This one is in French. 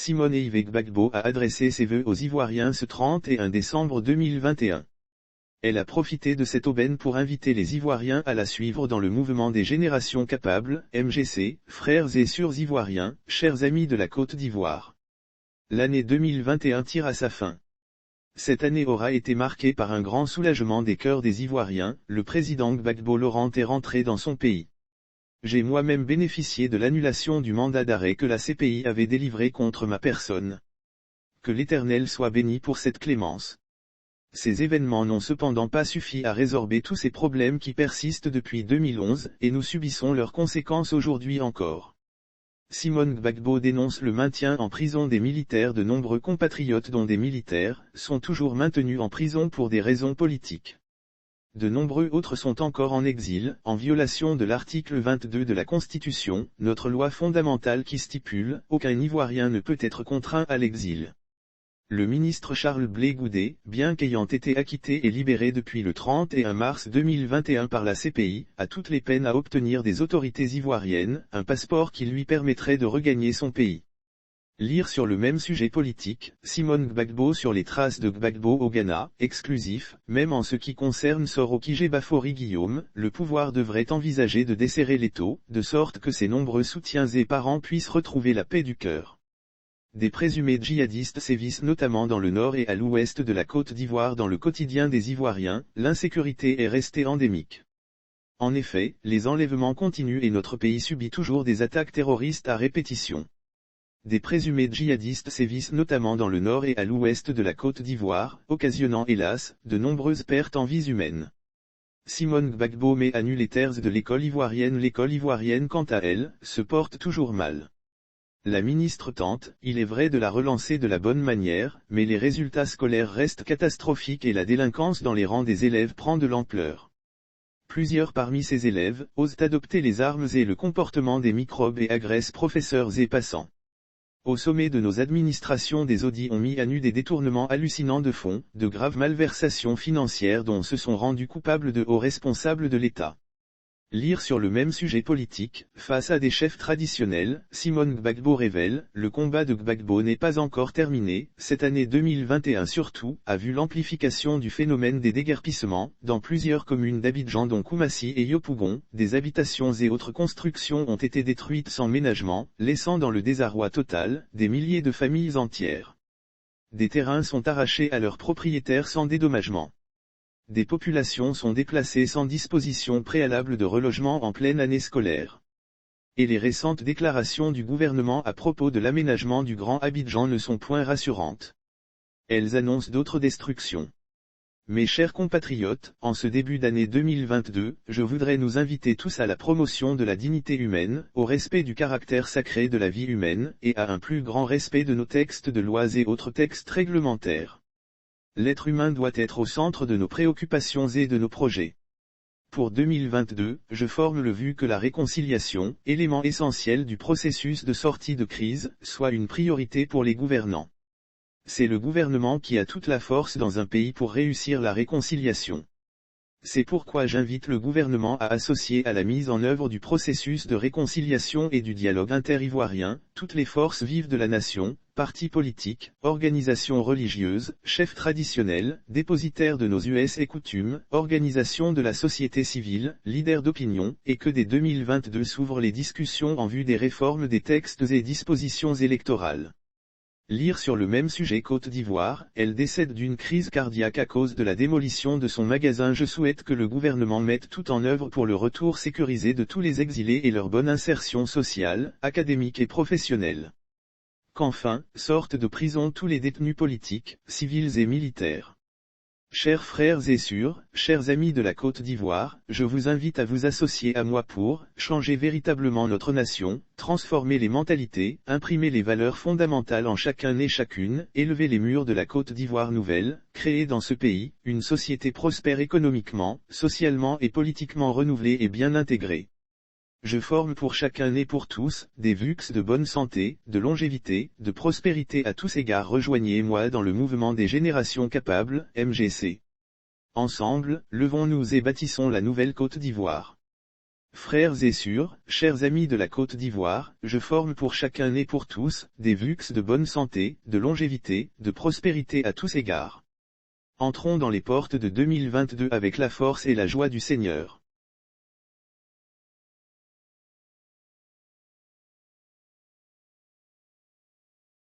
Simone Yves Gbagbo a adressé ses vœux aux Ivoiriens ce 31 décembre 2021. Elle a profité de cette aubaine pour inviter les Ivoiriens à la suivre dans le mouvement des générations capables, MGC, frères et sœurs ivoiriens, chers amis de la Côte d'Ivoire. L'année 2021 tire à sa fin. Cette année aura été marquée par un grand soulagement des cœurs des Ivoiriens, le président Gbagbo Laurent est rentré dans son pays. J'ai moi-même bénéficié de l'annulation du mandat d'arrêt que la CPI avait délivré contre ma personne. Que l'Éternel soit béni pour cette clémence. Ces événements n'ont cependant pas suffi à résorber tous ces problèmes qui persistent depuis 2011, et nous subissons leurs conséquences aujourd'hui encore. Simone Gbagbo dénonce le maintien en prison des militaires. De nombreux compatriotes dont des militaires, sont toujours maintenus en prison pour des raisons politiques. De nombreux autres sont encore en exil, en violation de l'article 22 de la Constitution, notre loi fondamentale qui stipule « Aucun Ivoirien ne peut être contraint à l'exil ». Le ministre Charles Blé Goudé, bien qu'ayant été acquitté et libéré depuis le 31 mars 2021 par la CPI, a toutes les peines à obtenir des autorités ivoiriennes, un passeport qui lui permettrait de regagner son pays. Lire sur le même sujet politique, Simone Gbagbo sur les traces de Gbagbo au Ghana, exclusif, même en ce qui concerne Soro Kije Bafori Guillaume, le pouvoir devrait envisager de desserrer l'étau, de sorte que ses nombreux soutiens et parents puissent retrouver la paix du cœur. Des présumés djihadistes sévissent notamment dans le nord et à l'ouest de la Côte d'Ivoire. Dans le quotidien des Ivoiriens, l'insécurité est restée endémique. En effet, les enlèvements continuent et notre pays subit toujours des attaques terroristes à répétition. Des présumés djihadistes sévissent notamment dans le nord et à l'ouest de la Côte d'Ivoire, occasionnant hélas, de nombreuses pertes en vies humaines. Simone Gbagbo met à nu les terres de l'école ivoirienne. L'école ivoirienne quant à elle, se porte toujours mal. La ministre tente, il est vrai, de la relancer de la bonne manière, mais les résultats scolaires restent catastrophiques et la délinquance dans les rangs des élèves prend de l'ampleur. Plusieurs parmi ces élèves, osent adopter les armes et le comportement des microbes et agressent professeurs et passants. Au sommet de nos administrations, des audits ont mis à nu des détournements hallucinants de fonds, de graves malversations financières dont se sont rendus coupables de hauts responsables de l'État. Lire sur le même sujet politique, face à des chefs traditionnels, Simone Gbagbo révèle, le combat de Gbagbo n'est pas encore terminé. Cette année 2021 surtout, a vu l'amplification du phénomène des déguerpissements, dans plusieurs communes d'Abidjan dont Koumassi et Yopougon, des habitations et autres constructions ont été détruites sans ménagement, laissant dans le désarroi total, des milliers de familles entières. Des terrains sont arrachés à leurs propriétaires sans dédommagement. Des populations sont déplacées sans disposition préalable de relogement en pleine année scolaire. Et les récentes déclarations du gouvernement à propos de l'aménagement du Grand Abidjan ne sont point rassurantes. Elles annoncent d'autres destructions. Mes chers compatriotes, en ce début d'année 2022, je voudrais nous inviter tous à la promotion de la dignité humaine, au respect du caractère sacré de la vie humaine, et à un plus grand respect de nos textes de lois et autres textes réglementaires. L'être humain doit être au centre de nos préoccupations et de nos projets. Pour 2022, je forme le vœu que la réconciliation, élément essentiel du processus de sortie de crise, soit une priorité pour les gouvernants. C'est le gouvernement qui a toute la force dans un pays pour réussir la réconciliation. C'est pourquoi j'invite le gouvernement à associer à la mise en œuvre du processus de réconciliation et du dialogue inter-ivoirien, toutes les forces vives de la nation, partis politiques, organisations religieuses, chefs traditionnels, dépositaires de nos us et coutumes, organisations de la société civile, leaders d'opinion, et que dès 2022 s'ouvrent les discussions en vue des réformes des textes et dispositions électorales. Lire sur le même sujet. Côte d'Ivoire, elle décède d'une crise cardiaque à cause de la démolition de son magasin. Je souhaite que le gouvernement mette tout en œuvre pour le retour sécurisé de tous les exilés et leur bonne insertion sociale, académique et professionnelle. Qu'enfin, sortent de prison tous les détenus politiques, civils et militaires. Chers frères et sœurs, chers amis de la Côte d'Ivoire, je vous invite à vous associer à moi pour changer véritablement notre nation, transformer les mentalités, imprimer les valeurs fondamentales en chacun et chacune, élever les murs de la Côte d'Ivoire nouvelle, créer dans ce pays, une société prospère économiquement, socialement et politiquement renouvelée et bien intégrée. Je forme pour chacun et pour tous, des vœux de bonne santé, de longévité, de prospérité à tous égards. Rejoignez-moi dans le mouvement des générations capables, MGC. Ensemble, levons-nous et bâtissons la nouvelle Côte d'Ivoire. Frères et sœurs, chers amis de la Côte d'Ivoire, je forme pour chacun et pour tous, des vœux de bonne santé, de longévité, de prospérité à tous égards. Entrons dans les portes de 2022 avec la force et la joie du Seigneur.